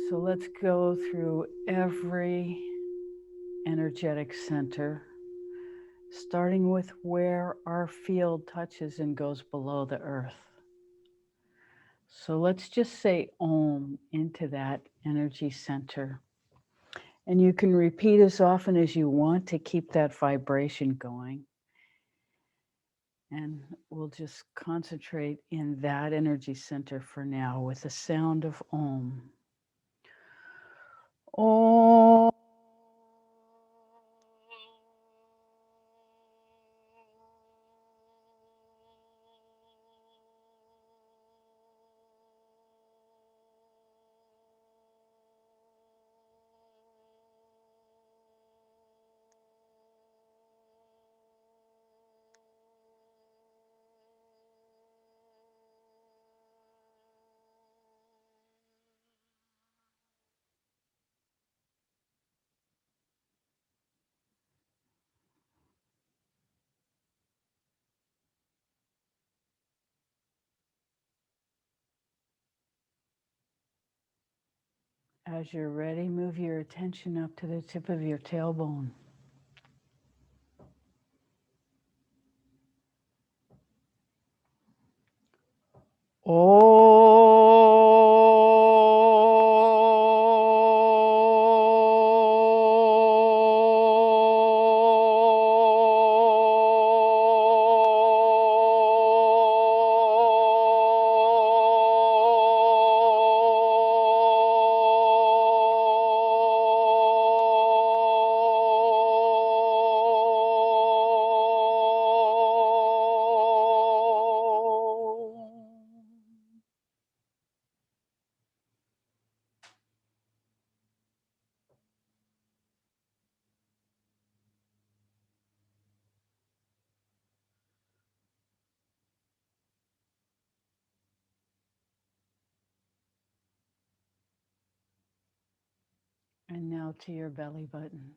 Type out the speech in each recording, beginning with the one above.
So let's go through every energetic center, starting with where our field touches and goes below the earth. So let's just say Om into that energy center. And you can repeat as often as you want to keep that vibration going. And we'll just concentrate in that energy center for now with the sound of Om. Om. As you're ready, move your attention up to the tip of your tailbone. And now to your belly button.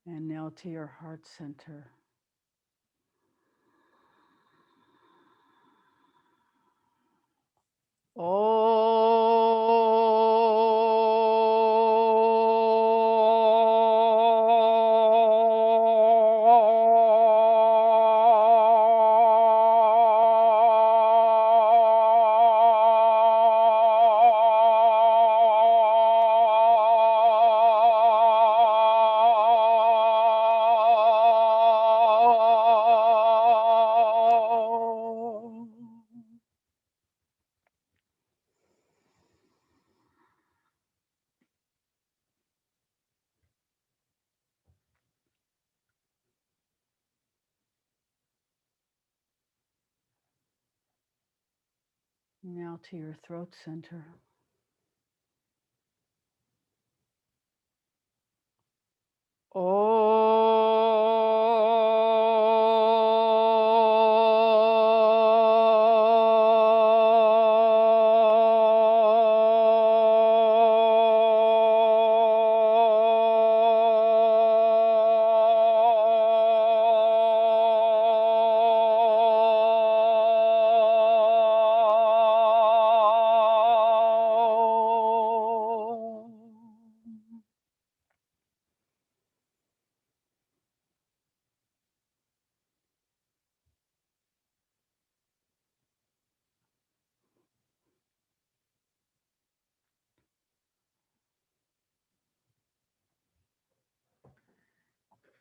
And now to your heart center. Now to your throat center.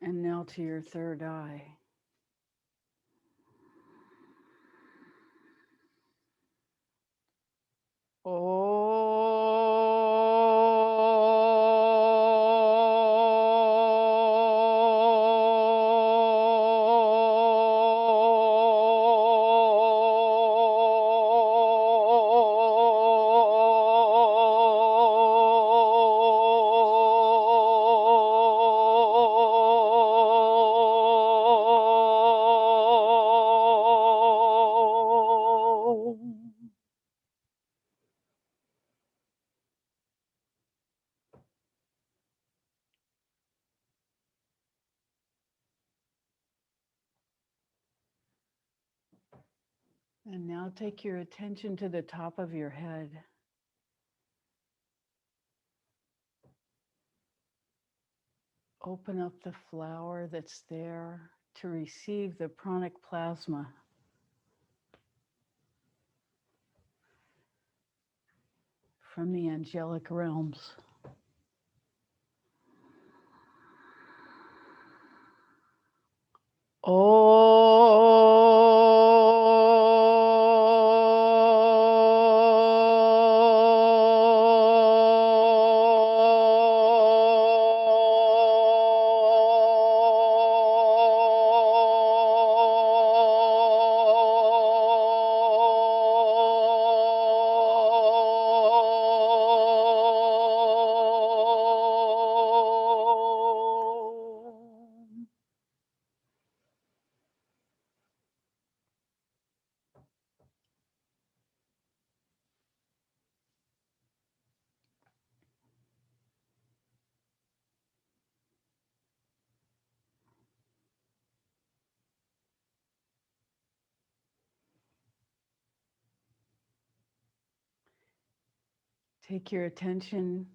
And now to your third eye. And now take your attention to the top of your head. Open up the flower that's there to receive the pranic plasma from the angelic realms. Take your attention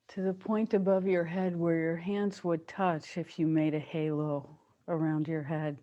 to the point above your head where your hands would touch if you made a halo around your head.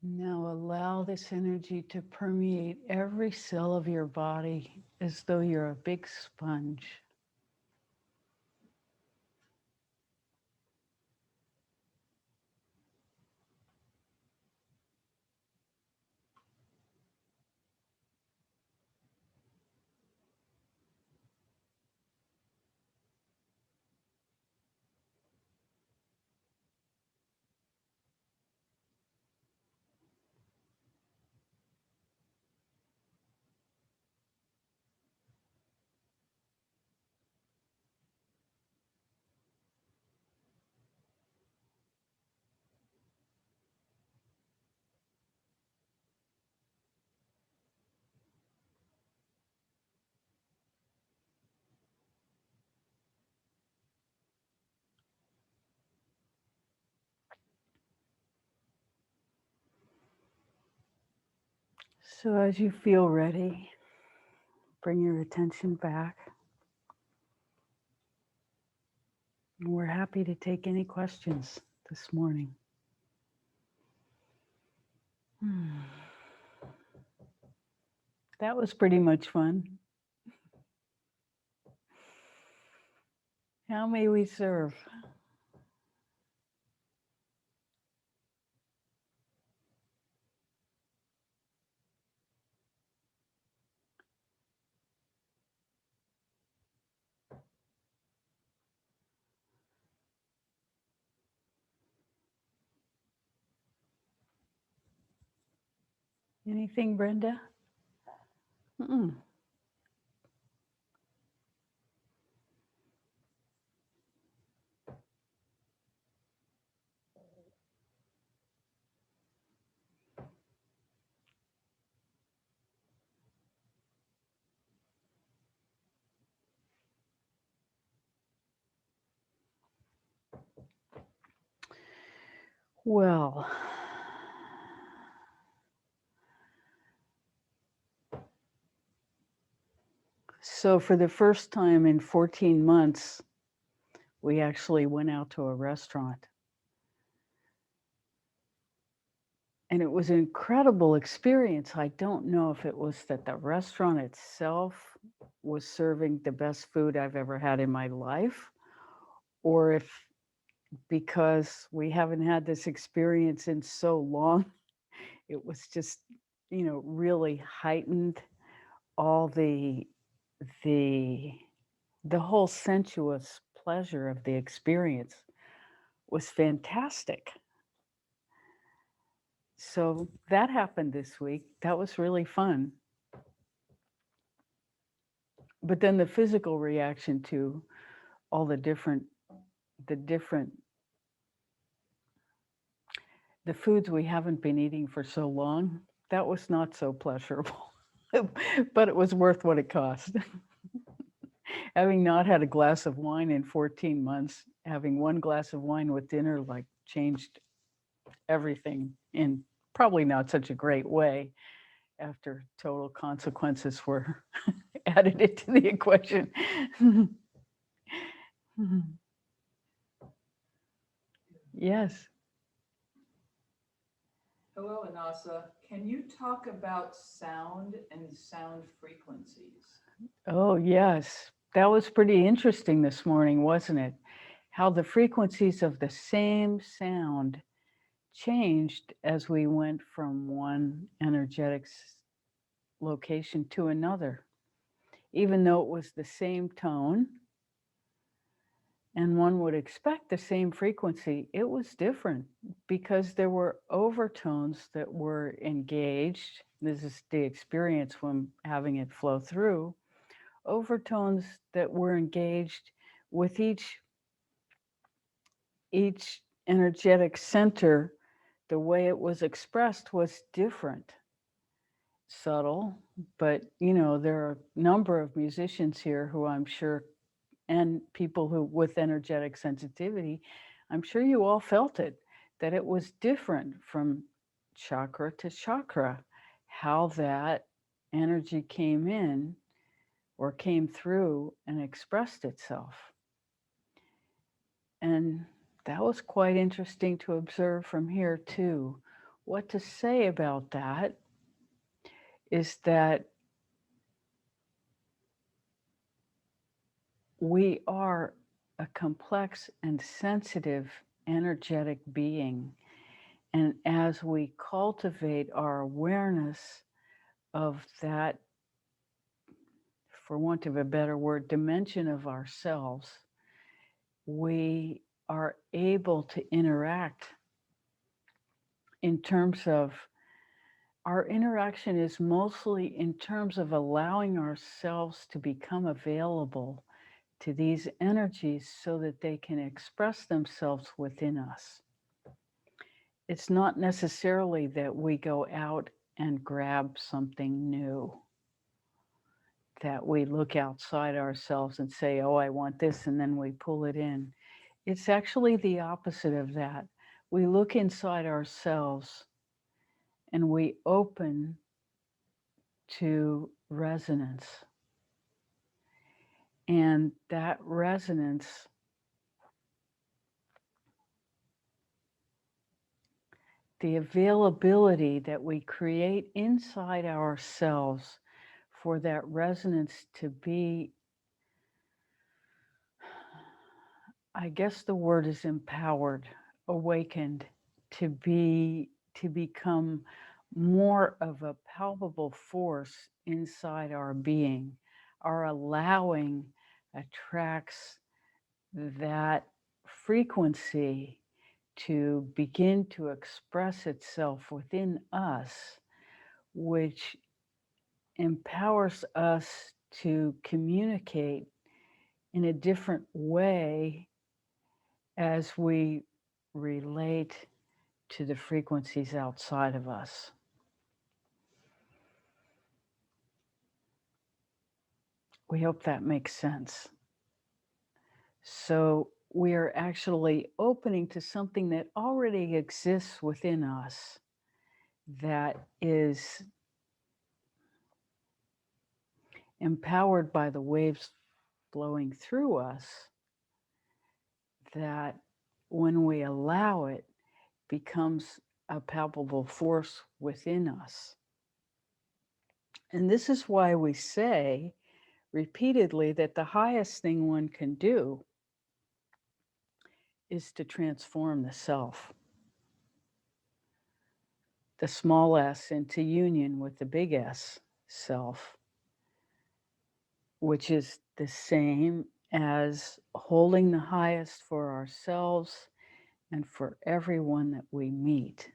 Now allow this energy to permeate every cell of your body as though you're a big sponge. So as you feel ready, bring your attention back. We're happy to take any questions this morning. That was pretty much fun. How may we serve? Anything, Brenda? Mm-mm. Well, so for the first time in 14 months, we actually went out to a restaurant. And it was an incredible experience. I don't know if it was that the restaurant itself was serving the best food I've ever had in my life, or if because we haven't had this experience in so long, It was just, really heightened all the the whole sensuous pleasure of the experience was fantastic. So that happened this week. That was really fun. But then the physical reaction to all the different the foods we haven't been eating for so long, that was not so pleasurable. But it was worth what it cost. Having not had a glass of wine in 14 months, having one glass of wine with dinner like changed everything in probably not such a great way after total consequences were added into the equation. Yes. Hello, Annassa. Can you talk about sound and sound frequencies? Oh, yes. That was pretty interesting this morning, wasn't it? How the frequencies of the same sound changed as we went from one energetic location to another. Even though it was the same tone and one would expect the same frequency, it was different because there were overtones that were engaged. This is the experience when having it flow through. Overtones that were engaged with each energetic center. The way it was expressed was different, subtle, but there are a number of musicians here who I'm sure, and people who with energetic sensitivity, I'm sure you all felt it, that it was different from chakra to chakra, how that energy came in or came through and expressed itself. And that was quite interesting to observe from here too. What to say about that is that we are a complex and sensitive energetic being. And as we cultivate our awareness of that, for want of a better word, dimension of ourselves, we are able to interact in terms of our interaction is mostly in terms of allowing ourselves to become available to these energies so that they can express themselves within us. It's not necessarily that we go out and grab something new, that we look outside ourselves and say, oh, I want this, and then we pull it in. It's actually the opposite of that. We look inside ourselves and we open to resonance. And that resonance, the availability that we create inside ourselves for that resonance to be, I guess the word is empowered, awakened, to become more of a palpable force inside our being. Our allowing attracts that frequency to begin to express itself within us, which empowers us to communicate in a different way as we relate to the frequencies outside of us. We hope that makes sense. So we are actually opening to something that already exists within us that is empowered by the waves flowing through us, that when we allow it, becomes a palpable force within us. And this is why we say repeatedly that the highest thing one can do is to transform the self. the small s into union with the big S self, which is the same as holding the highest for ourselves and for everyone that we meet.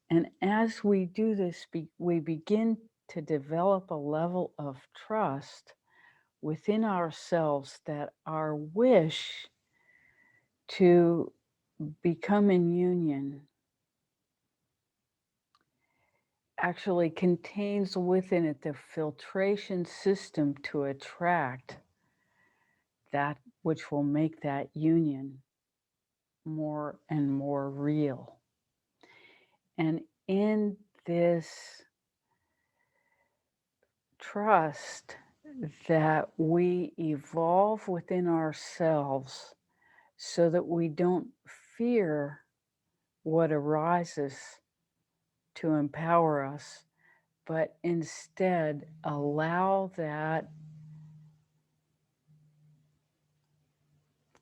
And as we do this, we begin to develop a level of trust within ourselves that our wish to become in union actually contains within it the filtration system to attract that which will make that union more and more real. And in this trust that we evolve within ourselves so that we don't fear what arises to empower us, but instead allow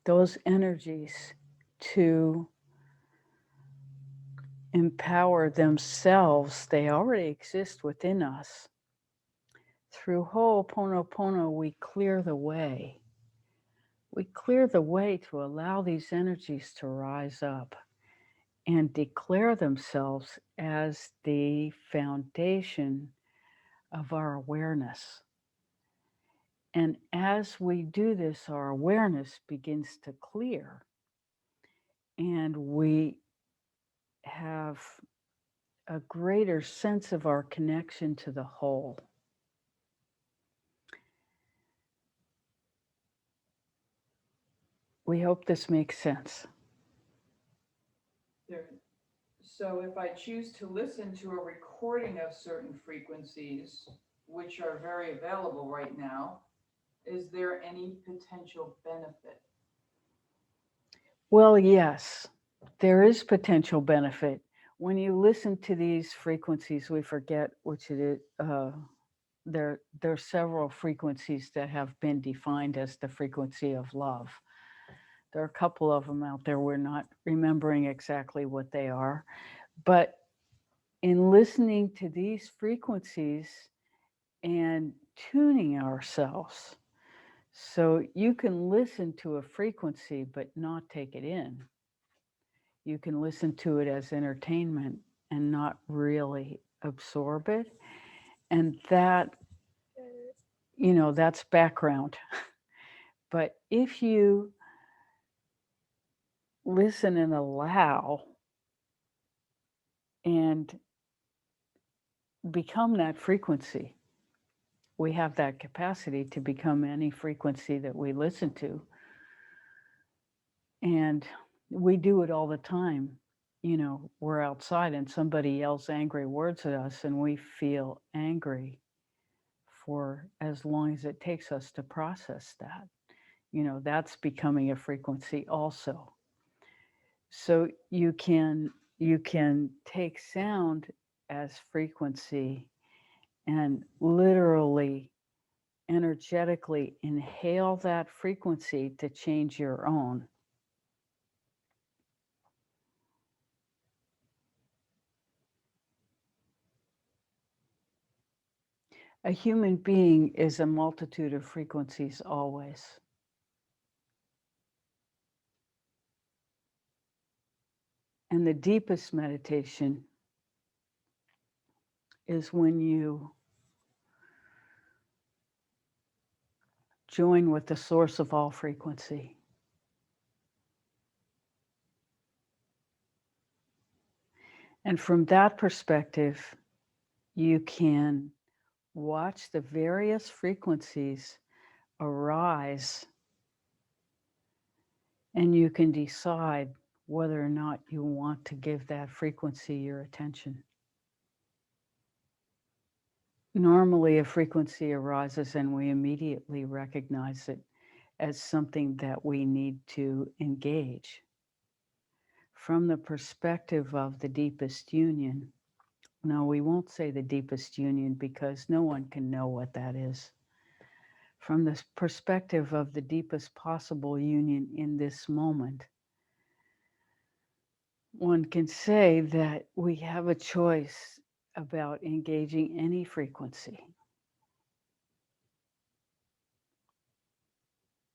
those energies to empower themselves. They already exist within us. Through Ho'oponopono, we clear the way. We clear the way to allow these energies to rise up and declare themselves as the foundation of our awareness. And as we do this, our awareness begins to clear, and we have a greater sense of our connection to the whole. We hope this makes sense. So if I choose to listen to a recording of certain frequencies, which are very available right now, is there any potential benefit? Well, yes, there is potential benefit. When you listen to these frequencies, we forget which it is. There are several frequencies that have been defined as the frequency of love. There are a couple of them out there. We're not remembering exactly what they are. But in listening to these frequencies and tuning ourselves, so you can listen to a frequency but not take it in. You can listen to it as entertainment and not really absorb it. And that, that's background. But if you listen and allow and become that frequency, we have that capacity to become any frequency that we listen to. And we do it all the time. We're outside and somebody yells angry words at us, and we feel angry for as long as it takes us to process that. That's becoming a frequency also. So you can take sound as frequency and literally energetically inhale that frequency to change your own. A human being is a multitude of frequencies always. And the deepest meditation is when you join with the source of all frequency. And from that perspective, you can watch the various frequencies arise, and you can decide whether or not you want to give that frequency your attention. Normally, a frequency arises and we immediately recognize it as something that we need to engage. From the perspective of the deepest union, no, we won't say the deepest union because no one can know what that is. From the perspective of the deepest possible union in this moment, one can say that we have a choice about engaging any frequency.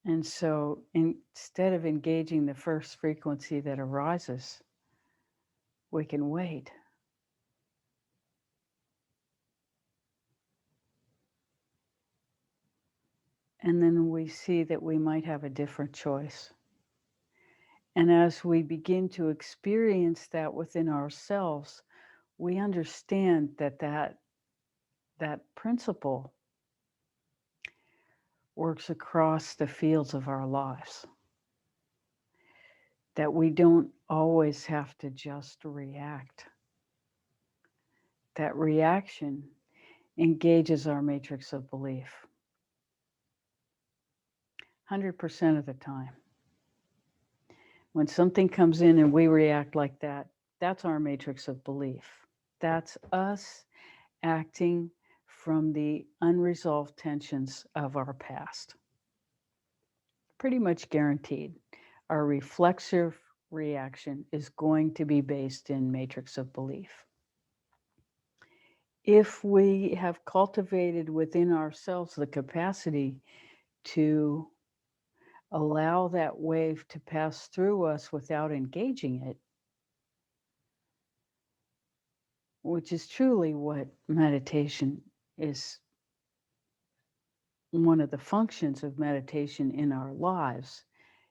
And so instead of engaging the first frequency that arises, we can wait. And then we see that we might have a different choice. And as we begin to experience that within ourselves, we understand that principle works across the fields of our lives. That we don't always have to just react. That reaction engages our matrix of belief 100% of the time. When something comes in and we react like that, that's our matrix of belief. That's us acting from the unresolved tensions of our past. Pretty much guaranteed. Our reflexive reaction is going to be based in matrix of belief. If we have cultivated within ourselves the capacity to allow that wave to pass through us without engaging it, which is truly what meditation is, one of the functions of meditation in our lives,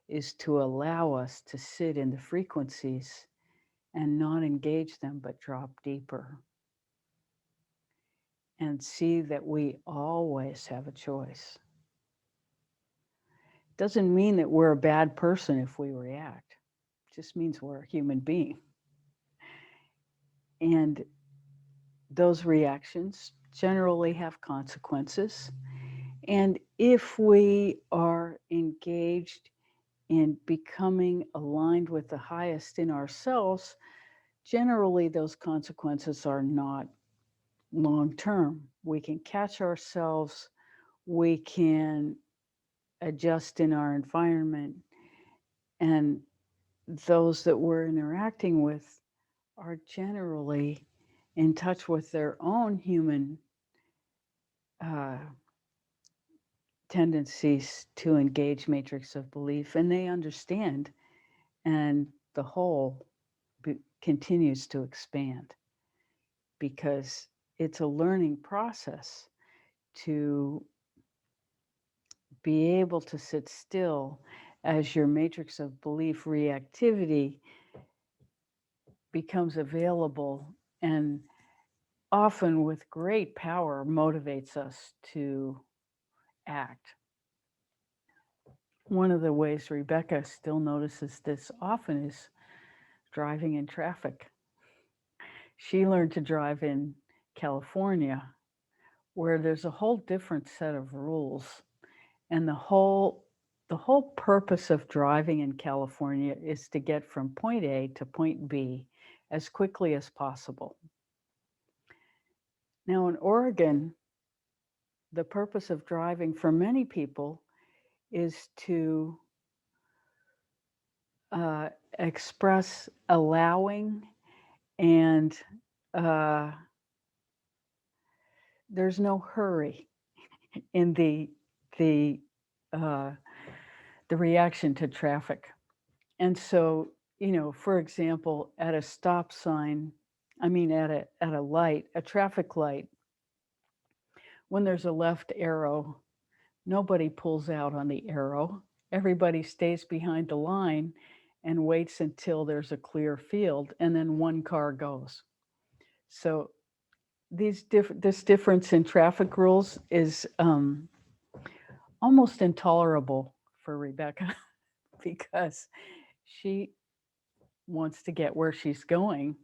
is to allow us to sit in the frequencies and not engage them, but drop deeper and see that we always have a choice. Doesn't mean that we're a bad person if we react. It just means we're a human being. And those reactions generally have consequences. And if we are engaged in becoming aligned with the highest in ourselves, generally those consequences are not long term. We can catch ourselves, we can adjust in our environment, and those that we're interacting with are generally in touch with their own human uh, tendencies to engage matrix of belief, and they understand, and the whole continues to expand because it's a learning process to be able to sit still as your matrix of belief reactivity becomes available and often with great power motivates us to act. One of the ways Rebecca still notices this often is driving in traffic. She learned to drive in California, where there's a whole different set of rules. And the whole purpose of driving in California is to get from point A to point B as quickly as possible. Now in Oregon, the purpose of driving for many people is to express allowing and there's no hurry in the uh, the reaction to traffic. And so, for example, at a stop sign, I mean at a light, a traffic light, when there's a left arrow, nobody pulls out on the arrow. Everybody stays behind the line and waits until there's a clear field, and then one car goes. So this difference in traffic rules is almost intolerable for Rebecca because she wants to get where she's going.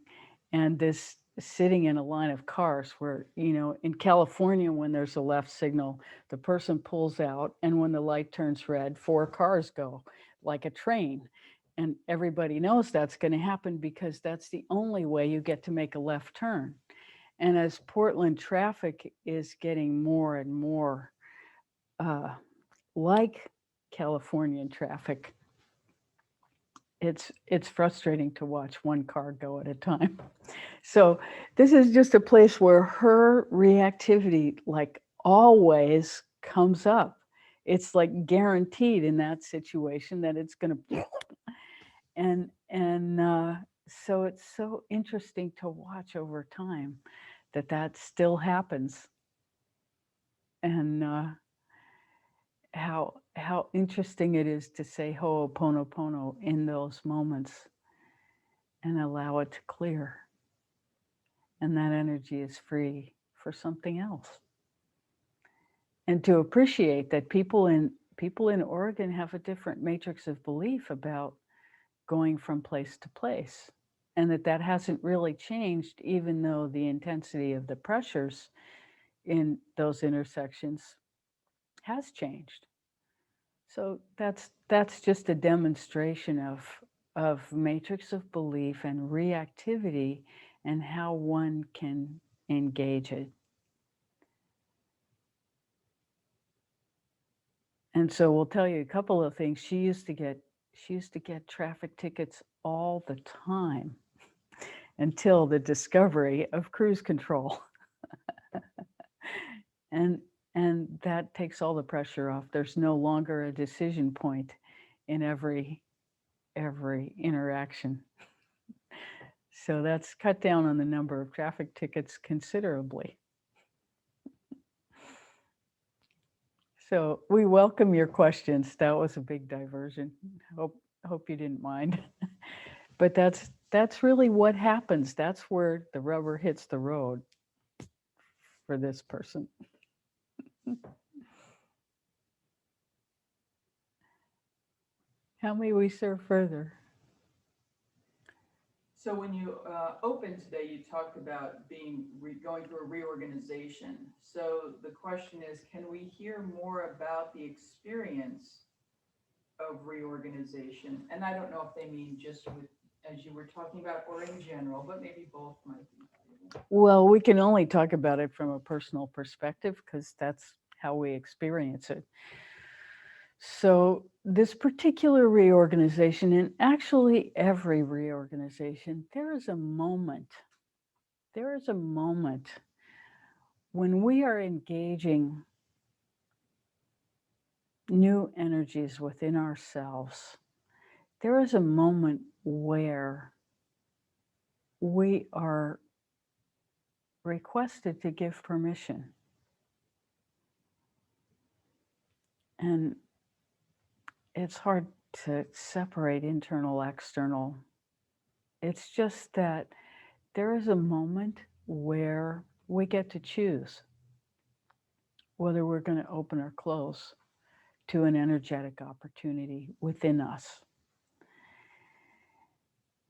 And this sitting in a line of cars where, in California, when there's a left signal, the person pulls out, and when the light turns red, 4 cars go like a train. And everybody knows that's going to happen because that's the only way you get to make a left turn. And as Portland traffic is getting more and more like Californian traffic, it's frustrating to watch one card go at a time. So this is just a place where her reactivity, like always, comes up. It's like guaranteed in that situation that it's going to, and so it's so interesting to watch over time that that still happens, and how interesting it is to say Ho'oponopono in those moments and allow it to clear, and that energy is free for something else. And to appreciate that people in Oregon have a different matrix of belief about going from place to place, and that that hasn't really changed, even though the intensity of the pressures in those intersections has changed. So that's just a demonstration of matrix of belief and reactivity and how one can engage it. And so we'll tell you a couple of things. She used to get traffic tickets all the time until the discovery of cruise control. and and that takes all the pressure off. There's no longer a decision point in every interaction. So that's cut down on the number of traffic tickets considerably. So we welcome your questions. That was a big diversion. Hope you didn't mind. But that's really what happens. That's where the rubber hits the road for this person. How may we serve further? So when you opened today, you talked about going through a reorganization. So the question is, can we hear more about the experience of reorganization? And I don't know if they mean just with, as you were talking about, or in general, but maybe both might be. Well, we can only talk about it from a personal perspective because that's how we experience it. So, this particular reorganization, and actually every reorganization, there is a moment when we are engaging new energies within ourselves. There is a moment where we are requested to give permission. And it's hard to separate internal, external. It's just that there is a moment where we get to choose whether we're going to open or close to an energetic opportunity within us.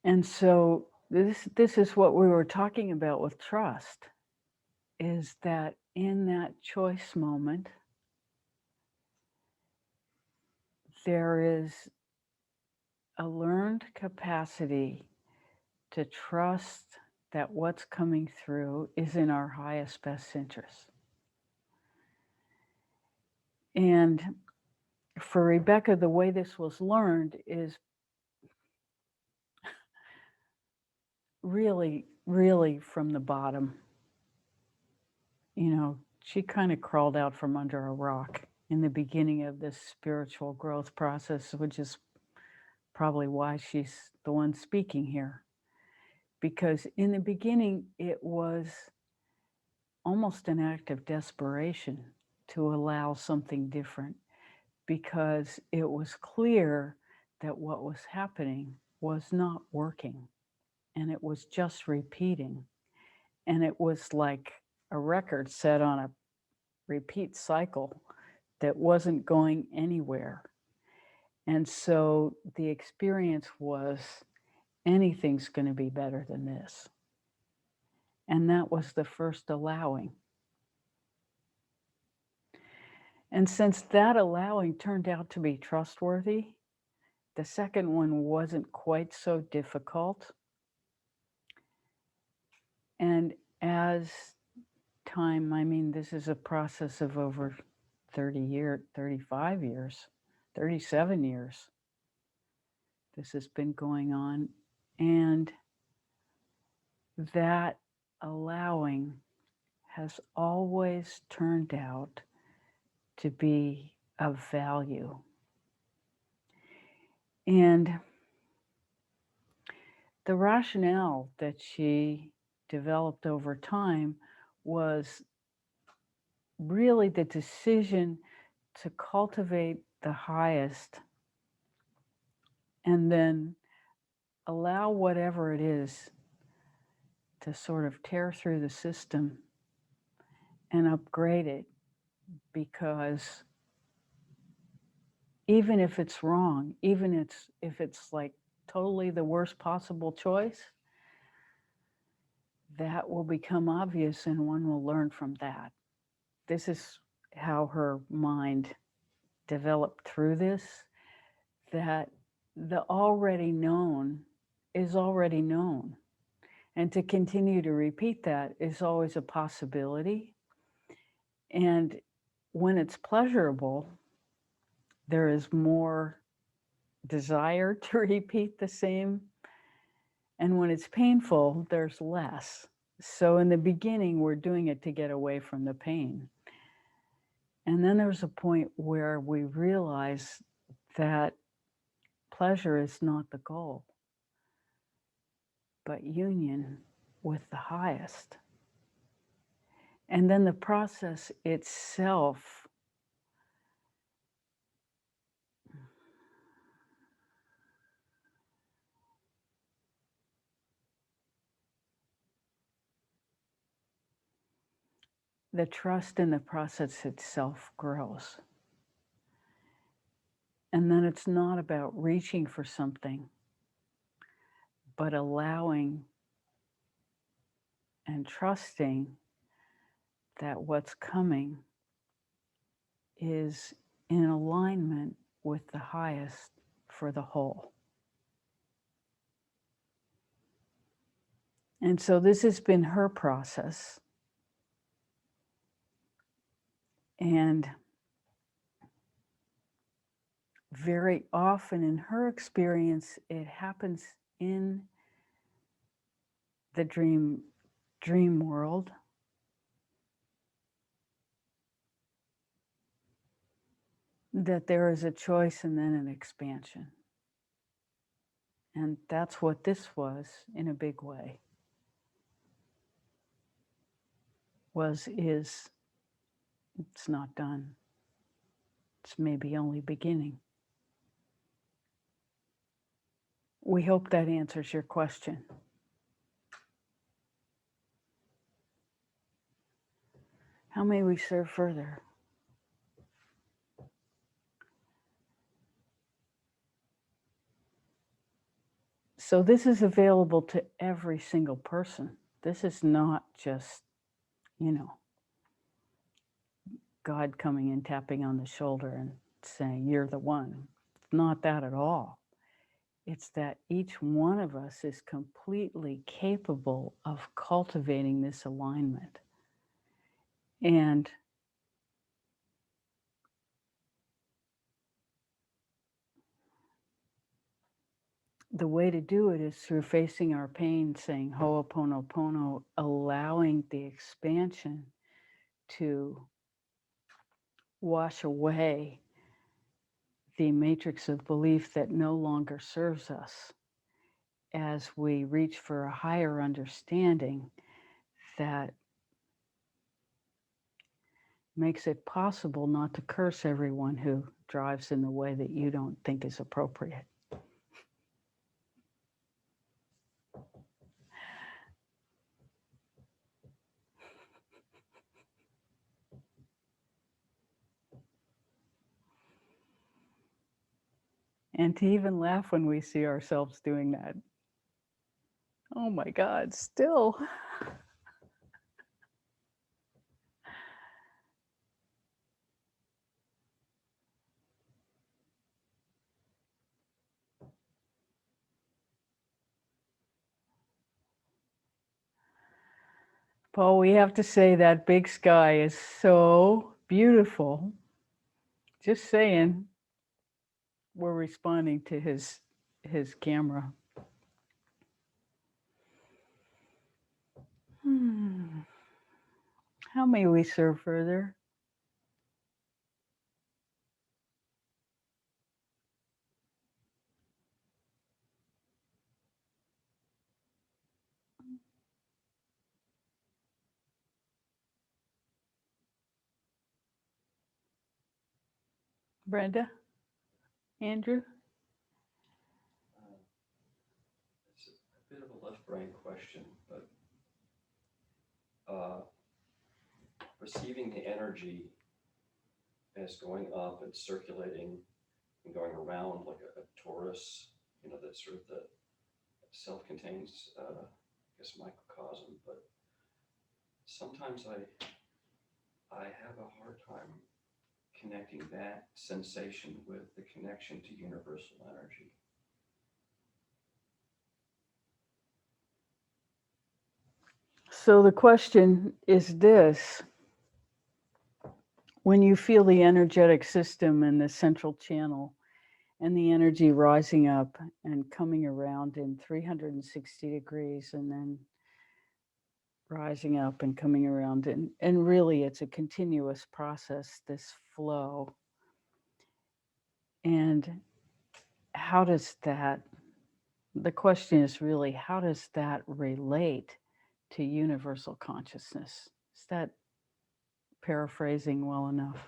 And so this is what we were talking about with trust, is that in that choice moment there is a learned capacity to trust that what's coming through is in our highest best interest. And for Rebecca, the way this was learned is really, really from the bottom. You know, she kind of crawled out from under a rock in the beginning of this spiritual growth process, which is probably why she's the one speaking here. Because in the beginning, it was almost an act of desperation to allow something different, because it was clear that what was happening was not working, and it was just repeating. And it was like a record set on a repeat cycle that wasn't going anywhere. And so the experience was, anything's going to be better than this. And that was the first allowing. And since that allowing turned out to be trustworthy, the second one wasn't quite so difficult. And as time, I mean, this is a process of over 30 years, 35 years, 37 years. This has been going on. And that allowing has always turned out to be of value. And the rationale that she developed over time was really the decision to cultivate the highest and then allow whatever it is to sort of tear through the system and upgrade it, because even if it's wrong, even if it's like totally the worst possible choice, that will become obvious and one will learn from that. This is how her mind developed through this, that the already known is already known. And to continue to repeat that is always a possibility. And when it's pleasurable, there is more desire to repeat the same. And when it's painful, there's less. So in the beginning, we're doing it to get away from the pain. And then there's a point where we realize that pleasure is not the goal, but union with the highest. And then the process itself the trust in the process itself grows. And then it's not about reaching for something, but allowing and trusting that what's coming is in alignment with the highest for the whole. And so this has been her process. And very often in her experience, it happens in the dream world. That there is a choice and then an expansion. And that's what this was in a big way. It's not done. It's maybe only beginning. We hope that answers your question. How may we serve further? So this is available to every single person. This is not just, God coming and tapping on the shoulder and saying, you're the one. It's not that at all. It's that each one of us is completely capable of cultivating this alignment. And the way to do it is through facing our pain, saying Ho'oponopono, allowing the expansion to wash away the matrix of belief that no longer serves us as we reach for a higher understanding that makes it possible not to curse everyone who drives in the way that you don't think is appropriate. And to even laugh when we see ourselves doing that. Oh my God, still. Paul, we have to say that big sky is so beautiful. Just saying, we're responding to his his camera. How may we serve further? Brenda? Andrew? It's a bit of a left brain question, but uh, receiving the energy as going up and circulating and going around like a torus, that's sort of the self-contained, I guess, microcosm. But sometimes I have a hard time connecting that sensation with the connection to universal energy. So the question is this: when you feel the energetic system in the central channel and the energy rising up and coming around in 360 degrees and then rising up and coming around, and really it's a continuous process, this flow. And how does that, the question is really, how does that relate to universal consciousness? Is that paraphrasing well enough?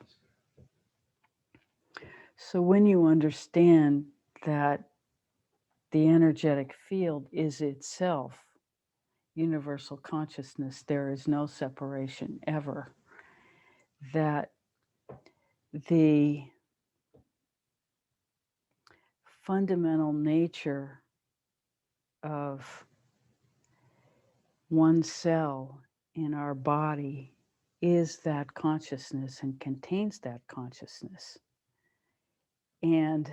So when you understand that the energetic field is itself universal consciousness, there is no separation ever, that the fundamental nature of one cell in our body is that consciousness and contains that consciousness. And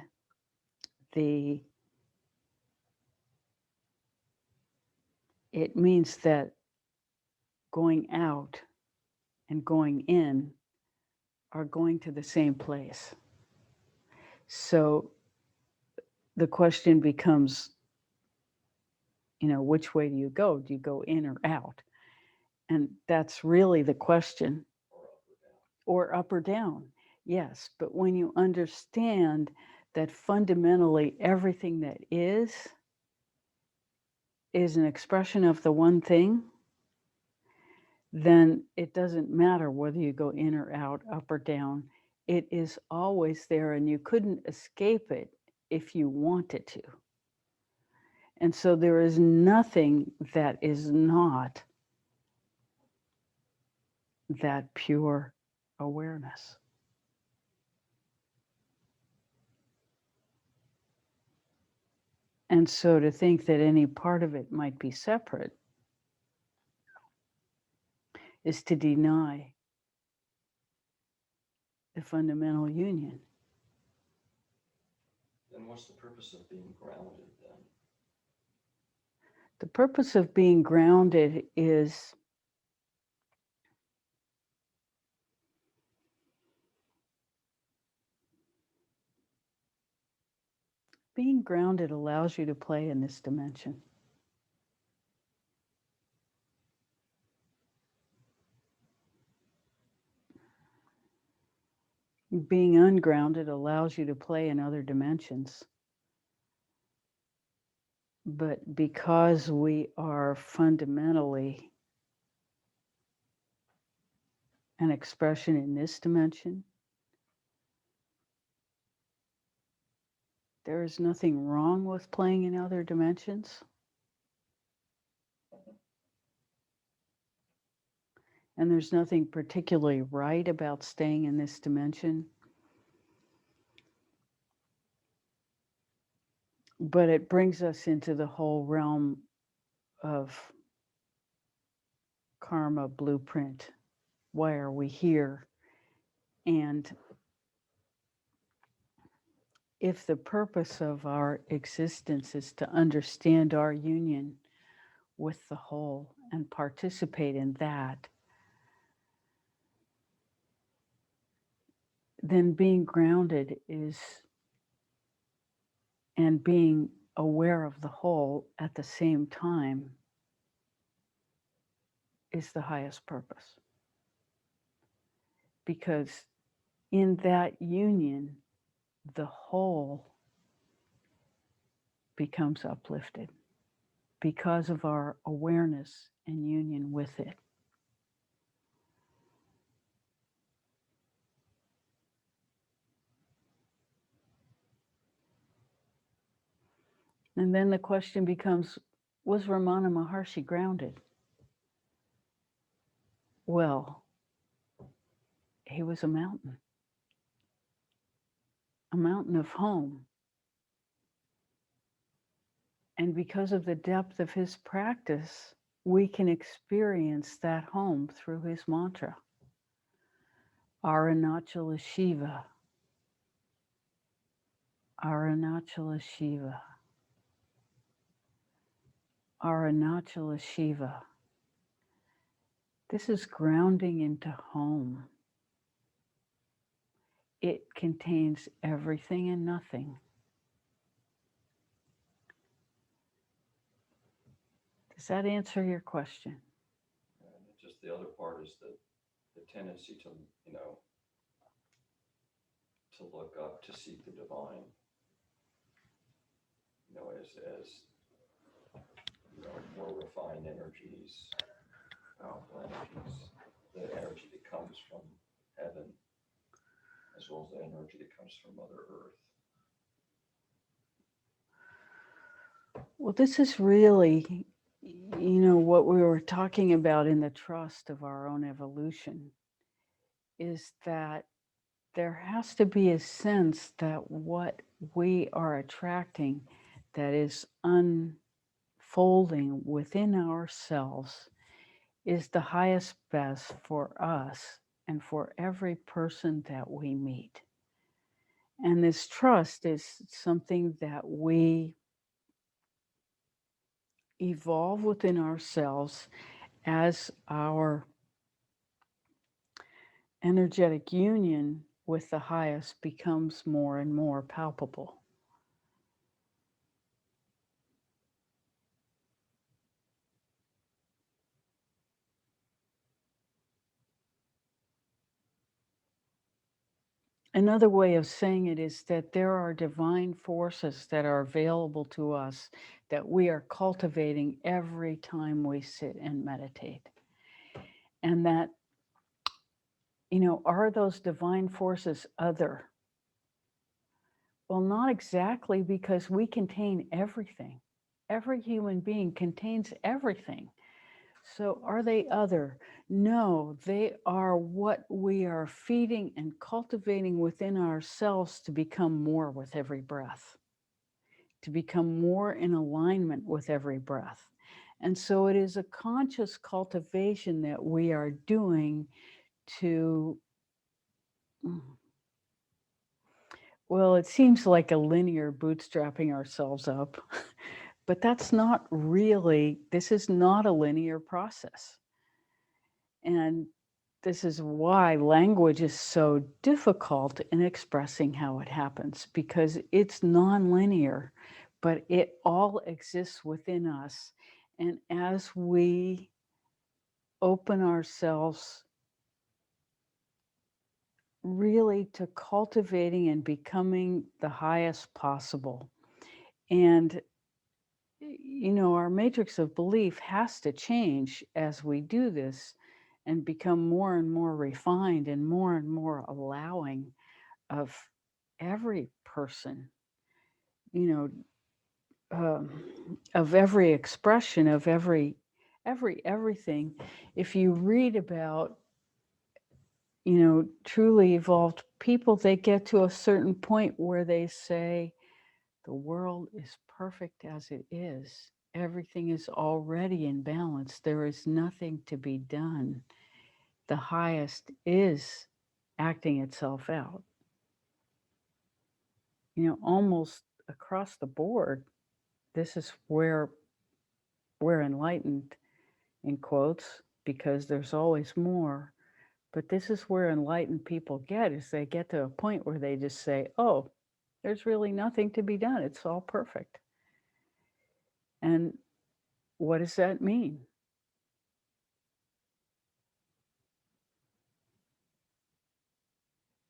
it means that going out and going in are going to the same place. So the question becomes, which way do you go? Do you go in or out? And that's really the question. Or up or down, yes. But when you understand that fundamentally everything that is an expression of the one thing, then it doesn't matter whether you go in or out, up or down. It is always there, and you couldn't escape it if you wanted to. And so there is nothing that is not that pure awareness. And so to think that any part of it might be separate is to deny the fundamental union. Then what's the purpose of being grounded then? The purpose of being grounded is being grounded allows you to play in this dimension. Being ungrounded allows you to play in other dimensions. But because we are fundamentally an expression in this dimension, there is nothing wrong with playing in other dimensions. And there's nothing particularly right about staying in this dimension. But it brings us into the whole realm of karma blueprint. Why are we here? And if the purpose of our existence is to understand our union with the whole and participate in that, then being grounded is, and being aware of the whole at the same time is the highest purpose. Because in that union, the whole becomes uplifted because of our awareness and union with it. And then the question becomes, was Ramana Maharshi grounded? Well, he was a mountain of home. And because of the depth of his practice, we can experience that home through his mantra, Arunachala Shiva, Arunachala Shiva, Arunachala Shiva. This is grounding into home. It contains everything and nothing. Does that answer your question? And just the other part is the tendency to, to look up, to seek the divine, as more refined energies, powerful energies, the energy that comes from heaven, as well as the energy that comes from Mother Earth. Well, this is really, what we were talking about in the trust of our own evolution, is that there has to be a sense that what we are attracting that is unfolding within ourselves is the highest best for us and for every person that we meet. And this trust is something that we evolve within ourselves as our energetic union with the highest becomes more and more palpable. Another way of saying it is that there are divine forces that are available to us that we are cultivating every time we sit and meditate. And that, are those divine forces other? Well, not exactly, because we contain everything. Every human being contains everything. So are they other? No, they are what we are feeding and cultivating within ourselves to become more with every breath, to become more in alignment with every breath. And so it is a conscious cultivation that we are doing to, well, it seems like a linear bootstrapping ourselves up, but that's not really, this is not a linear process. And this is why language is so difficult in expressing how it happens, because it's nonlinear, but it all exists within us. And as we open ourselves really to cultivating and becoming the highest possible, and our matrix of belief has to change as we do this and become more and more refined and more allowing of every person, of every expression, of everything. If you read about, truly evolved people, they get to a certain point where they say, the world is perfect as it is. Everything is already in balance. There is nothing to be done. The highest is acting itself out. Almost across the board, this is where we're enlightened, in quotes, because there's always more. But this is where enlightened people get, is they get to a point where they just say, oh, there's really nothing to be done. It's all perfect. And what does that mean?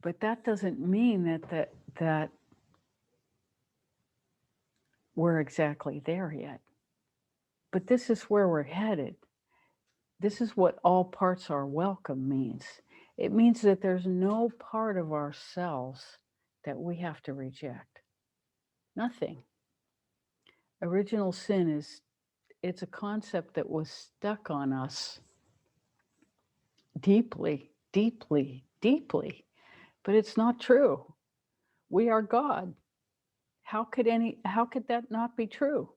But that doesn't mean that we're exactly there yet. But this is where we're headed. This is what all parts are welcome means. It means that there's no part of ourselves that we have to reject. Nothing. Original sin it's a concept that was stuck on us deeply, deeply, deeply. But it's not true. We are God. How could that not be true?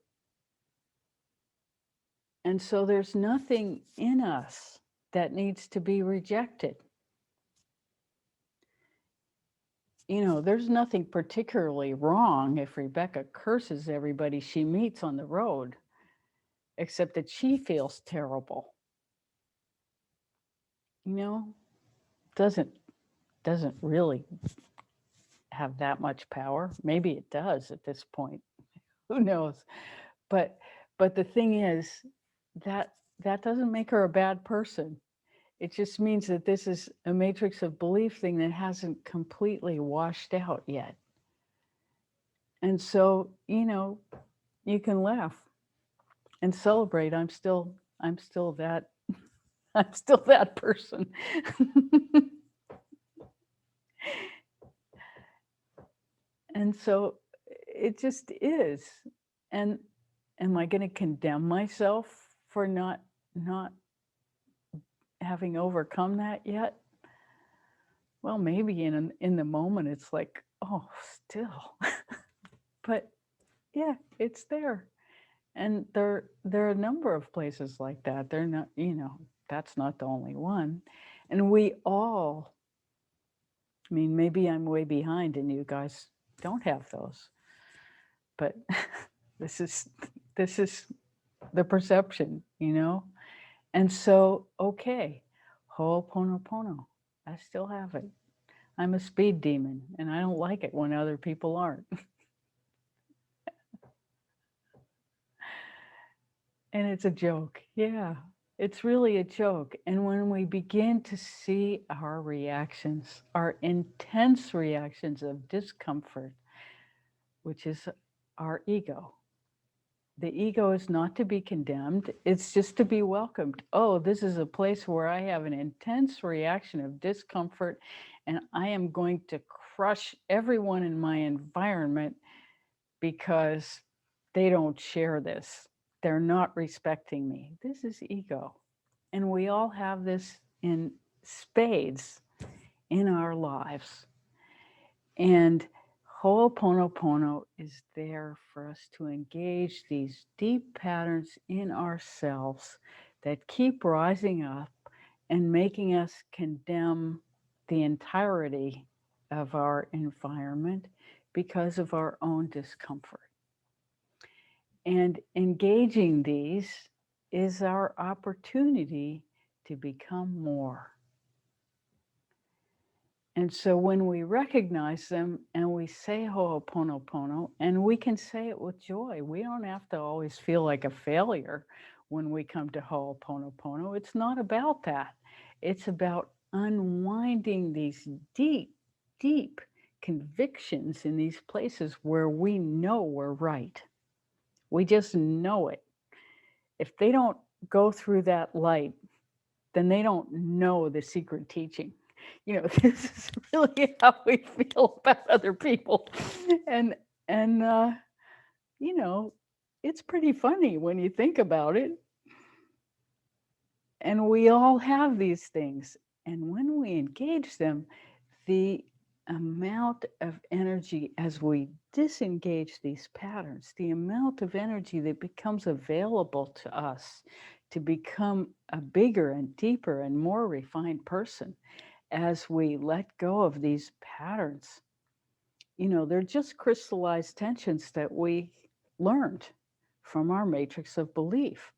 And so there's nothing in us that needs to be rejected. There's nothing particularly wrong if Rebecca curses everybody she meets on the road, except that she feels terrible. Doesn't really have that much power. Maybe it does at this point. Who knows? But the thing is that doesn't make her a bad person. It just means that this is a matrix of belief thing that hasn't completely washed out yet. And so, you can laugh and celebrate. I'm still that person. And so it just is. And am I going to condemn myself for not having overcome that yet? Well, maybe in the moment it's like, oh, still. But yeah, it's there. And there are a number of places like that. They're not, that's not the only one. And we all, maybe I'm way behind and you guys don't have those. But this is the perception, And so, okay, Ho'oponopono, I still have it. I'm a speed demon, and I don't like it when other people aren't. And it's a joke. Yeah, it's really a joke. And when we begin to see our reactions, our intense reactions of discomfort, which is our ego. The ego is not to be condemned. It's just to be welcomed. Oh, this is a place where I have an intense reaction of discomfort, and I am going to crush everyone in my environment because they don't share this. They're not respecting me. This is ego. And we all have this in spades in our lives. And Ho'oponopono is there for us to engage these deep patterns in ourselves that keep rising up and making us condemn the entirety of our environment because of our own discomfort. And engaging these is our opportunity to become more. And so when we recognize them and we say Ho'oponopono, and we can say it with joy, we don't have to always feel like a failure when we come to Ho'oponopono. It's not about that. It's about unwinding these deep, deep convictions in these places where we know we're right. We just know it. If they don't go through that light, then they don't know the secret teaching. This is really how we feel about other people. And it's pretty funny when you think about it. And we all have these things. And when we engage them, the amount of energy as we disengage these patterns, the amount of energy that becomes available to us to become a bigger and deeper and more refined person as we let go of these patterns. They're just crystallized tensions that we learned from our matrix of belief.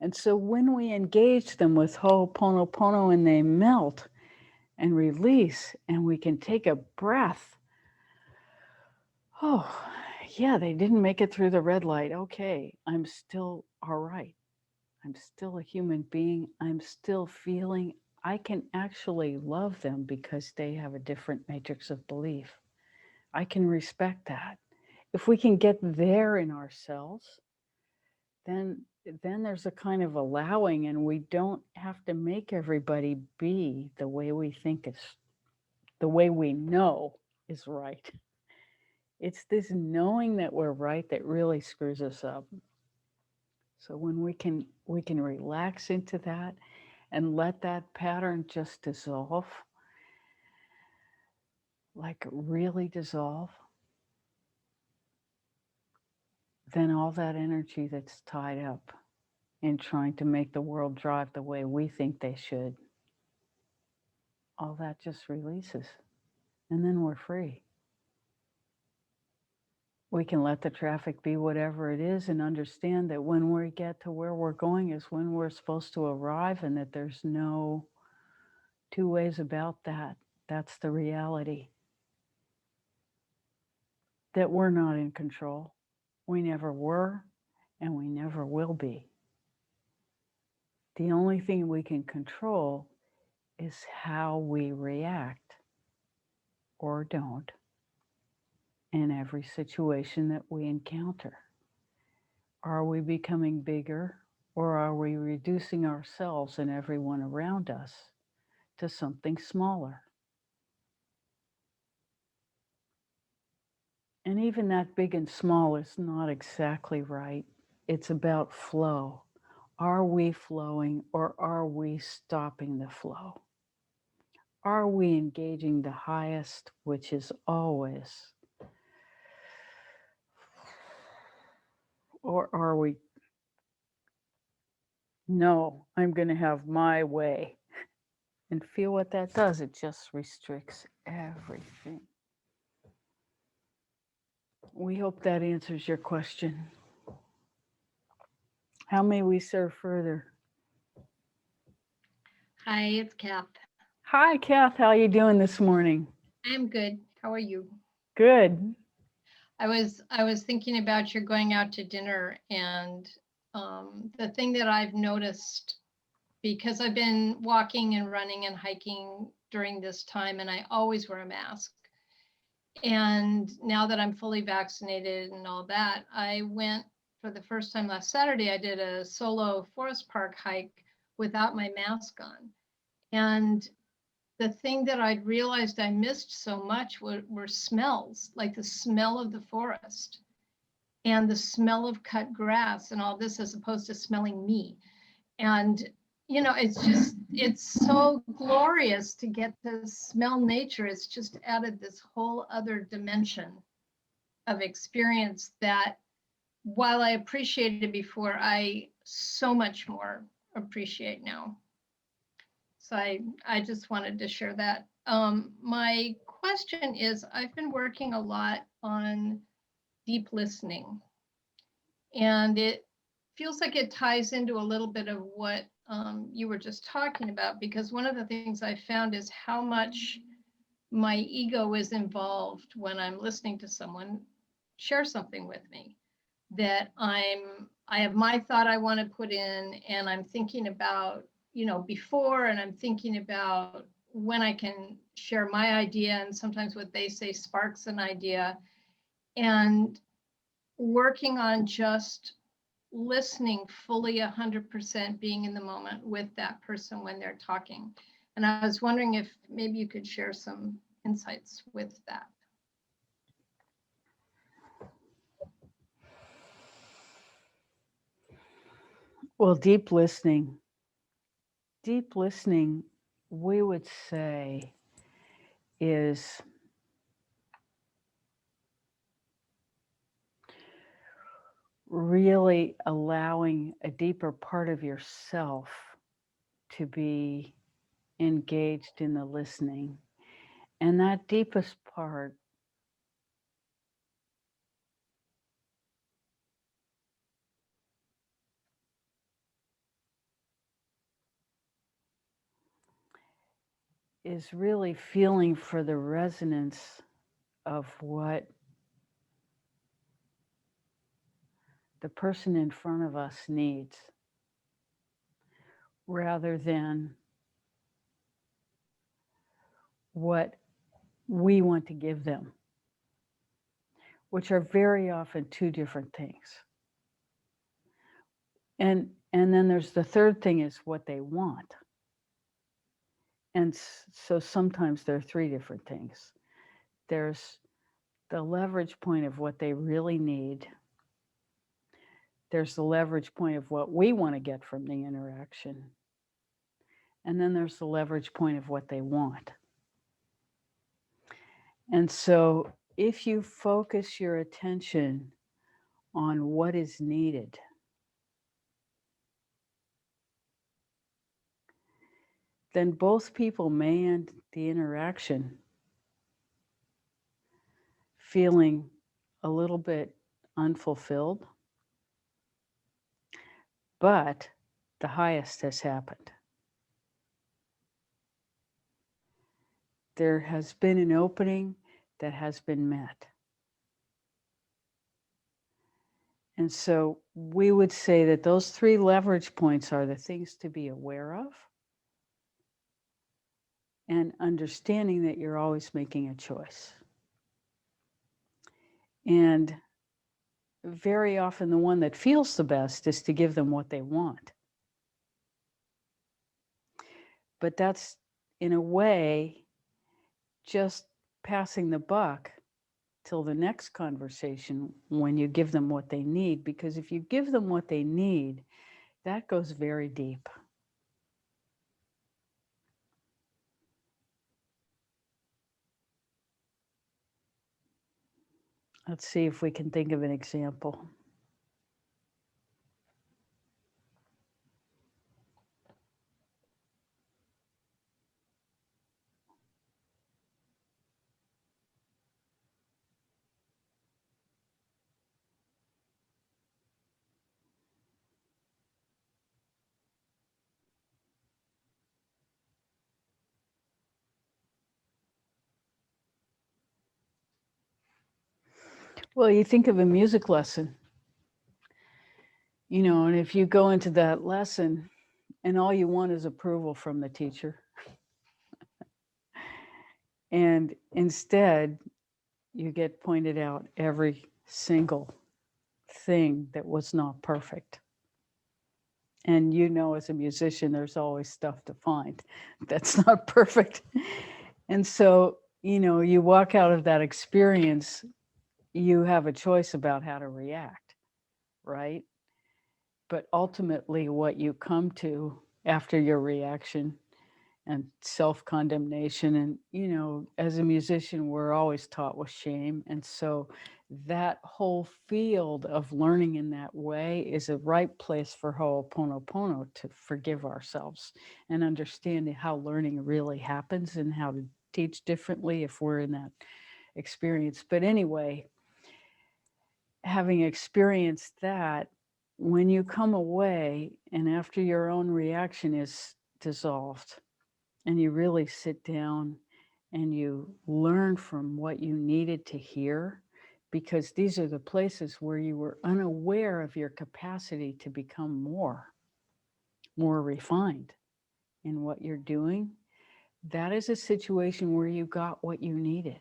And so when we engage them with Ho'oponopono and they melt and release, and we can take a breath. Oh, yeah, they didn't make it through the red light. Okay, I'm still all right. I'm still a human being. I'm still feeling. I can actually love them because they have a different matrix of belief. I can respect that. If we can get there in ourselves, then there's a kind of allowing, and we don't have to make everybody be the way we think is the way we know is right. It's this knowing that we're right that really screws us up. So when we can relax into that and let that pattern just dissolve, like really dissolve, then all that energy that's tied up in trying to make the world drive the way we think they should, all that just releases. And then we're free. We can let the traffic be whatever it is and understand that when we get to where we're going is when we're supposed to arrive, and that there's no two ways about that. That's the reality. That we're not in control. We never were, and we never will be. The only thing we can control is how we react or don't in every situation that we encounter. Are we becoming bigger, or are we reducing ourselves and everyone around us to something smaller? And even that big and small is not exactly right. It's about flow. Are we flowing, or are we stopping the flow? Are we engaging the highest, which is always, or are we, no, I'm going to have my way? And feel what that does. It just restricts everything. We hope that answers your question. How may we serve further? Hi, it's Kath. Hi, Kath. How are you doing this morning? I'm good. How are you? Good. I was thinking about your going out to dinner, and the thing that I've noticed, because I've been walking and running and hiking during this time, and I always wear a mask. And now that I'm fully vaccinated and all that, I went for the first time last Saturday. I did a solo forest park hike without my mask on, and the thing that I'd realized I missed so much were smells, like the smell of the forest and the smell of cut grass and all this, as opposed to smelling me. And, it's so glorious to get to smell nature. It's just added this whole other dimension of experience that, while I appreciated before, I so much more appreciate now. So I just wanted to share that. My question is, I've been working a lot on deep listening, and it feels like it ties into a little bit of what you were just talking about, because one of the things I found is how much my ego is involved when I'm listening to someone share something with me, that I have my thought I want to put in, and I'm thinking about, before, and I'm thinking about when I can share my idea, and sometimes what they say sparks an idea, and working on just listening fully 100%, being in the moment with that person when they're talking. And I was wondering if maybe you could share some insights with that. Well, deep listening, we would say, is really allowing a deeper part of yourself to be engaged in the listening. And that deepest part is really feeling for the resonance of what the person in front of us needs, rather than what we want to give them, which are very often two different things. And then there's the third thing is what they want. And so sometimes there are three different things. There's the leverage point of what they really need. There's the leverage point of what we want to get from the interaction. And then there's the leverage point of what they want. And so if you focus your attention on what is needed, then both people may end the interaction feeling a little bit unfulfilled, but the highest has happened. There has been an opening that has been met. And so we would say that those three leverage points are the things to be aware of, and understanding that you're always making a choice. And very often the one that feels the best is to give them what they want. But that's, in a way, just passing the buck till the next conversation when you give them what they need. Because if you give them what they need, that goes very deep. Let's see if we can think of an example. Well, you think of a music lesson, and if you go into that lesson and all you want is approval from the teacher, and instead you get pointed out every single thing that was not perfect. And as a musician, there's always stuff to find that's not perfect. And so, you walk out of that experience, you have a choice about how to react, right? But ultimately, what you come to after your reaction and self-condemnation, and, as a musician, we're always taught with shame. And so that whole field of learning in that way is a right place for Ho'oponopono to forgive ourselves and understand how learning really happens and how to teach differently if we're in that experience. But anyway, having experienced that, when you come away and after your own reaction is dissolved and you really sit down and you learn from what you needed to hear, because these are the places where you were unaware of your capacity to become more refined in what you're doing, that is a situation where you got what you needed.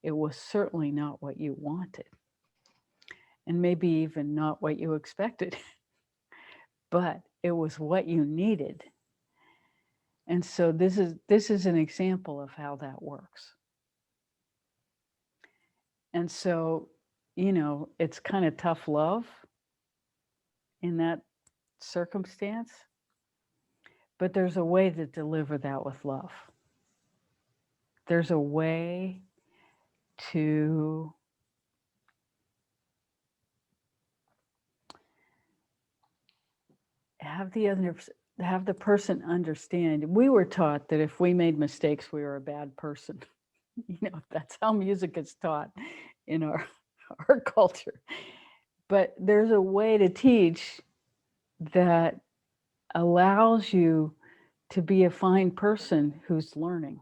It was certainly not what you wanted, and maybe even not what you expected, but it was what you needed. And so this is an example of how that works. And so, it's kind of tough love in that circumstance, but there's a way to deliver that with love. There's a way to have the person understand. We were taught that if we made mistakes, we were a bad person. That's how music is taught in our culture. But there's a way to teach that allows you to be a fine person who's learning.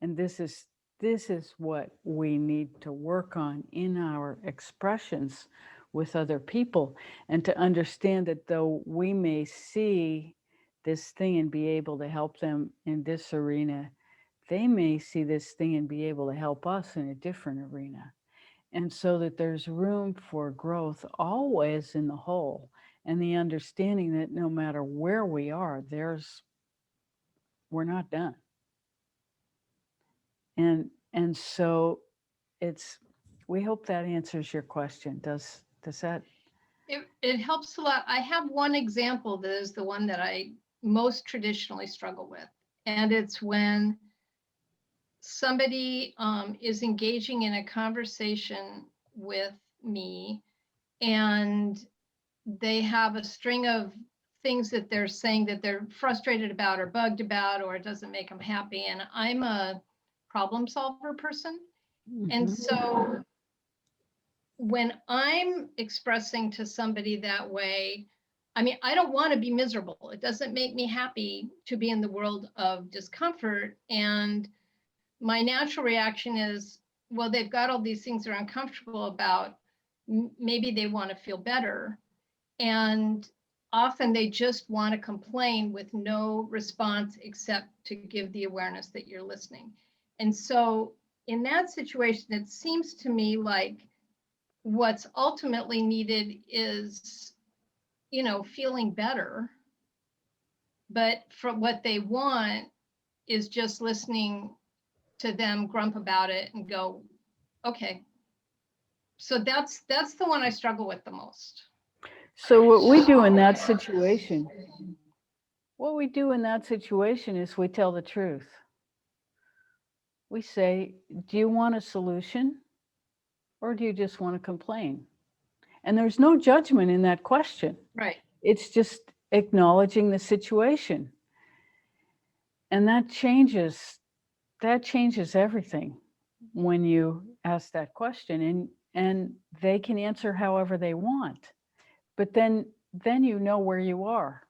And this is what we need to work on in our expressions with other people, and to understand that though we may see this thing and be able to help them in this arena, they may see this thing and be able to help us in a different arena. And so that there's room for growth always in the whole, and the understanding that no matter where we are, we're not done. And so we hope that answers your question. Does that? It helps a lot. I have one example that is the one that I most traditionally struggle with. And it's when somebody is engaging in a conversation with me and they have a string of things that they're saying that they're frustrated about or bugged about, or it doesn't make them happy. And I'm a problem solver person. And so when I'm expressing to somebody that way, I mean, I don't want to be miserable. It doesn't make me happy to be in the world of discomfort. And my natural reaction is, well, they've got all these things they're uncomfortable about. Maybe they want to feel better. And often they just want to complain with no response except to give the awareness that you're listening. And so in that situation, it seems to me like what's ultimately needed is, feeling better. But for what they want is just listening to them grump about it and go, okay. So that's the one I struggle with the most. So what we do in that situation is we tell the truth. We say, do you want a solution or do you just want to complain? And there's no judgment in that question. Right. It's just acknowledging the situation. And that changes everything when you ask that question, and they can answer however they want. But then you know where you are.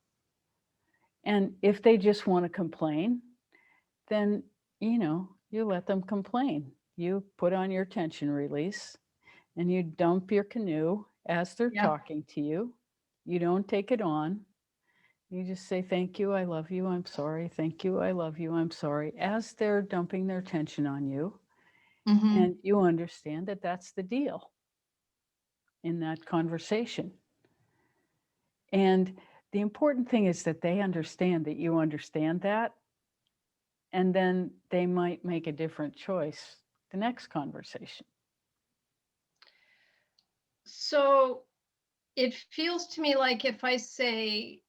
And if they just want to complain, then you let them complain. You put on your tension release and you dump your canoe as they're talking to you. You don't take it on. You just say, thank you, I love you, I'm sorry. Thank you, I love you, I'm sorry, as they're dumping their tension on you. Mm-hmm. And you understand that that's the deal in that conversation. And the important thing is that they understand that you understand that. And then they might make a different choice the next conversation. So it feels to me like if I say,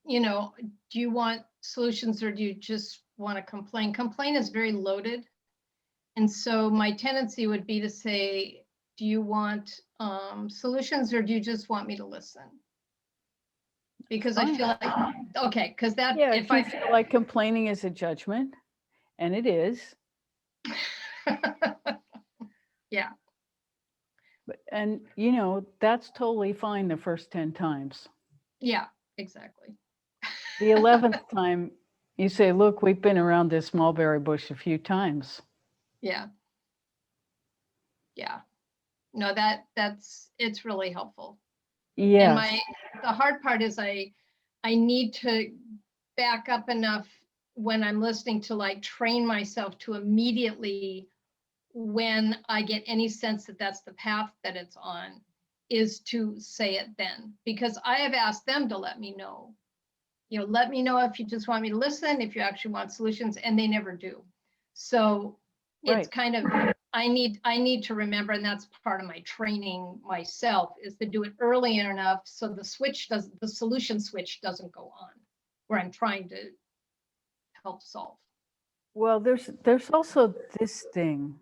do you want solutions or do you just want to complain? Complain is very loaded. And so my tendency would be to say, do you want solutions or do you just want me to listen? Because I feel like, okay, because that, yeah, if I feel like complaining is a judgment, and it is. Yeah. And, that's totally fine the first 10 times. Yeah, exactly. The 11th time, you say, look, we've been around this mulberry bush a few times. Yeah. Yeah. No, it's really helpful. Yeah. And the hard part is I need to back up enough when I'm listening to like train myself to immediately, when I get any sense that that's the path that it's on, is to say it then, because I have asked them to let me know, let me know if you just want me to listen, if you actually want solutions, and they never do. So it's kind of, I need to remember, and that's part of my training myself, is to do it early enough so the solution switch doesn't go on where I'm trying to help solve. Well, there's also this thing.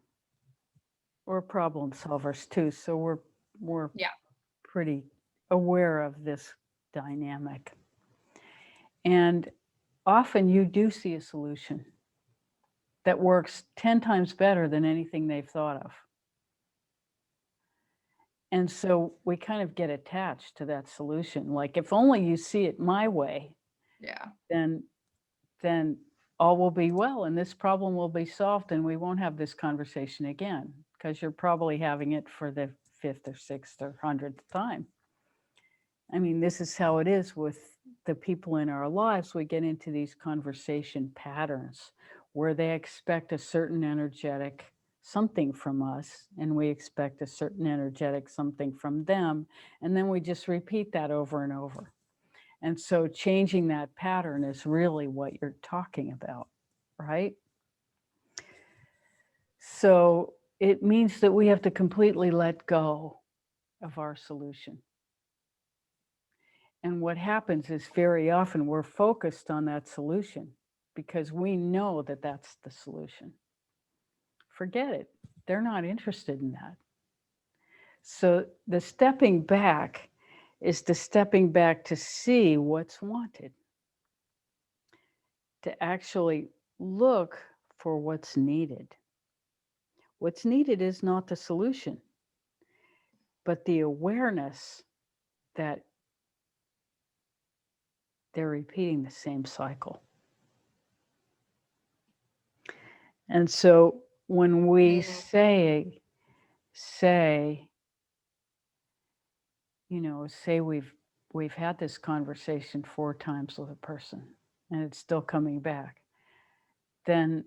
We're problem solvers too, so we're pretty aware of this dynamic. And often you do see a solution that works 10 times better than anything they've thought of. And so we kind of get attached to that solution. Like, if only you see it my way, then all will be well and this problem will be solved and we won't have this conversation again, because you're probably having it for the fifth or sixth or 100th time. I mean, this is how it is with the people in our lives. We get into these conversation patterns where they expect a certain energetic something from us, and we expect a certain energetic something from them. And then we just repeat that over and over. And so changing that pattern is really what you're talking about, right? So it means that we have to completely let go of our solution. And what happens is very often we're focused on that solution because we know that that's the solution. Forget it. They're not interested in that. So the stepping back is the stepping back to see what's wanted, to actually look for what's needed. What's needed is not the solution, but the awareness that they're repeating the same cycle. And so when we say, you know, say we've had this conversation 4 times with a person and it's still coming back, then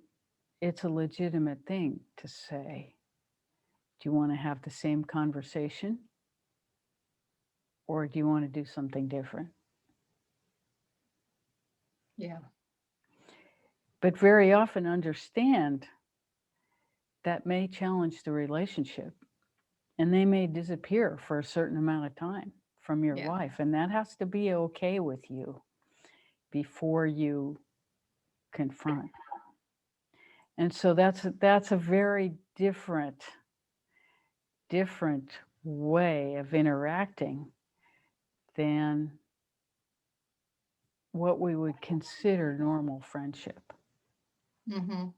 it's a legitimate thing to say, do you want to have the same conversation or do you want to do something different? Yeah. But very often understand that may challenge the relationship and they may disappear for a certain amount of time from your life. And that has to be okay with you before you confront. And so that's a very different way of interacting than what we would consider normal friendship. Mm-hmm.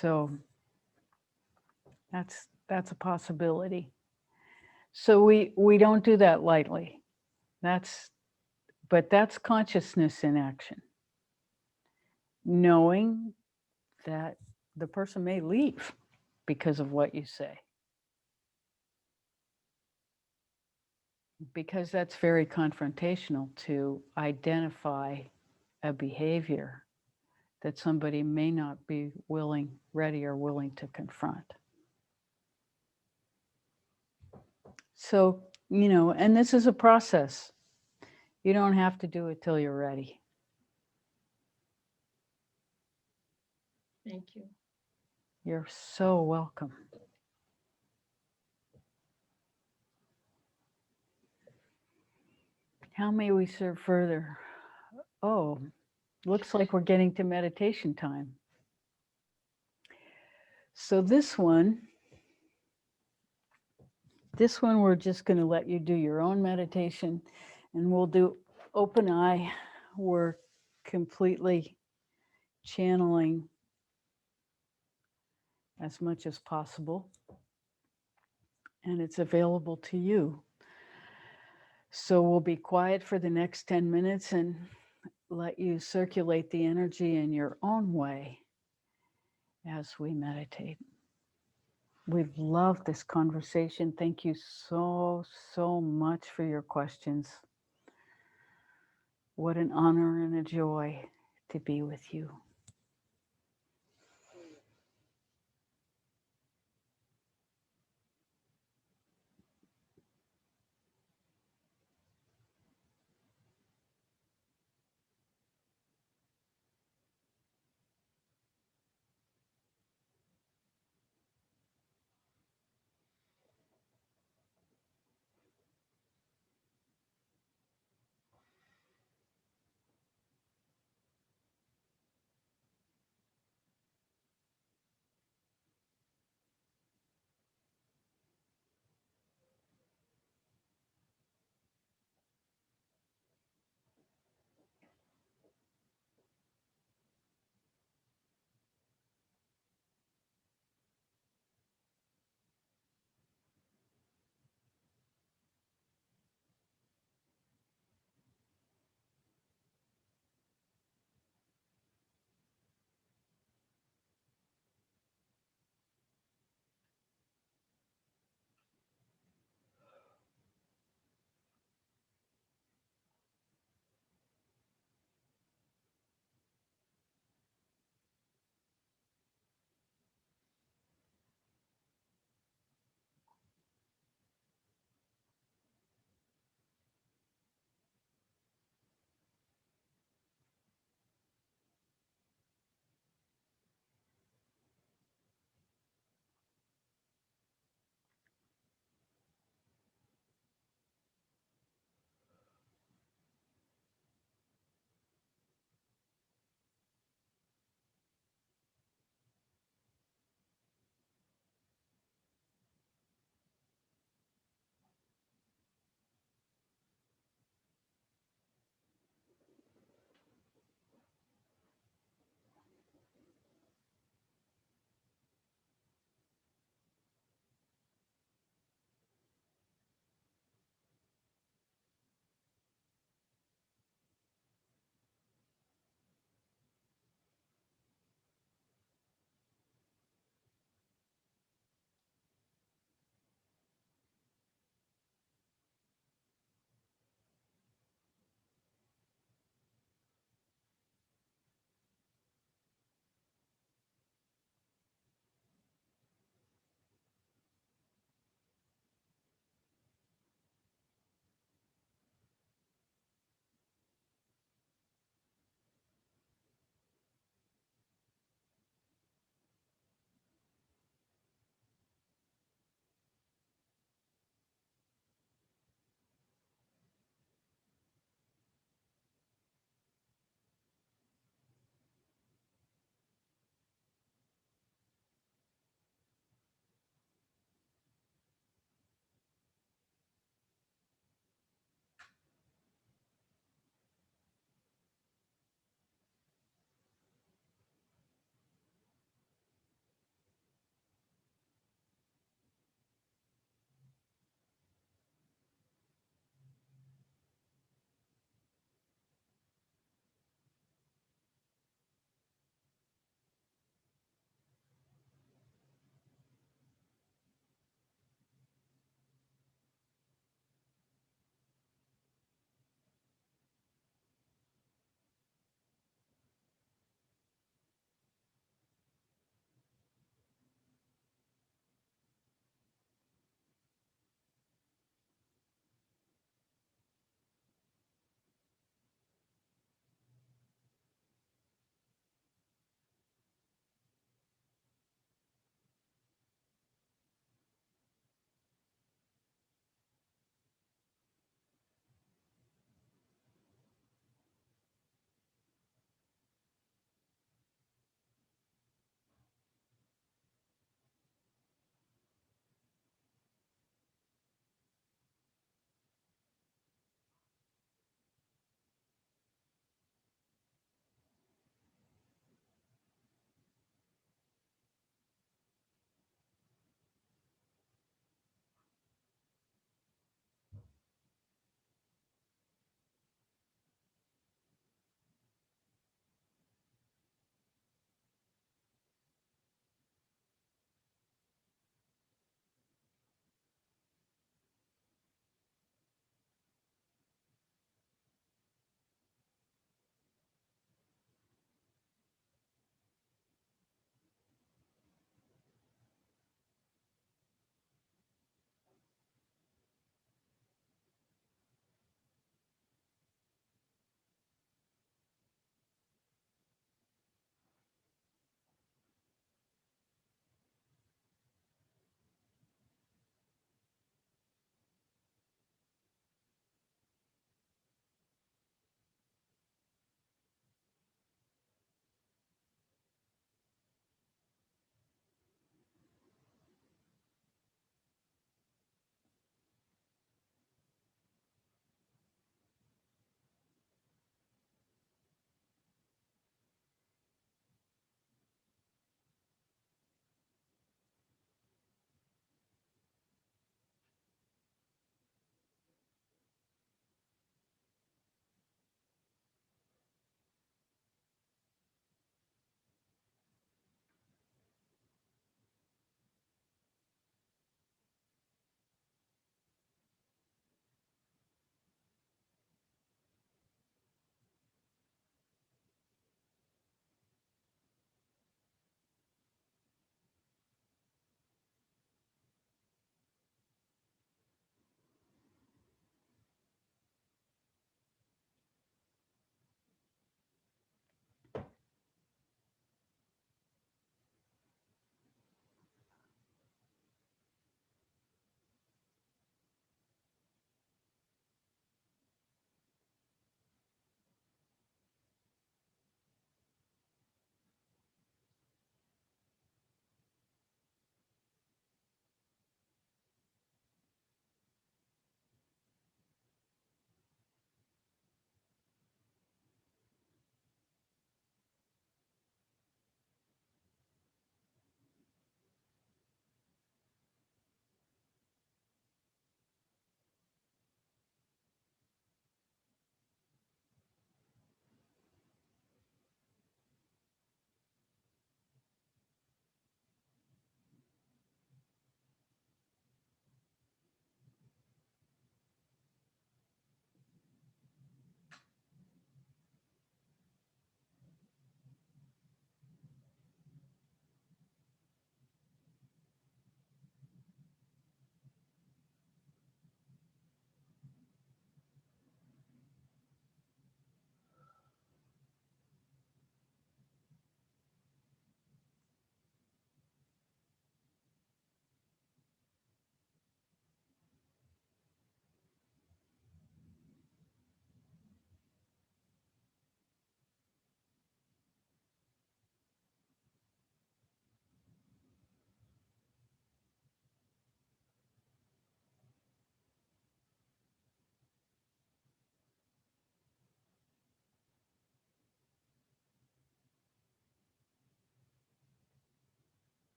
So that's a possibility. So we don't do that lightly. But that's consciousness in action. Knowing that the person may leave because of what you say. Because that's very confrontational to identify a behavior that somebody may not be ready or willing to confront. So, you know, and this is a process. You don't have to do it till you're ready. Thank you. You're so welcome. How may we serve further? Oh, looks like we're getting to meditation time. So this one we're just going to let you do your own meditation, and we'll do open eye. We're completely channeling as much as possible, and it's available to you. So we'll be quiet for the next 10 minutes and let you circulate the energy in your own way as we meditate. We've loved this conversation. Thank you so much for your questions. What an honor and a joy to be with you.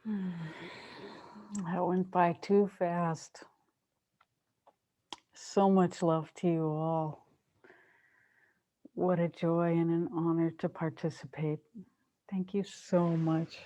That went by too fast. So much love to you all. What a joy and an honor to participate. Thank you so much.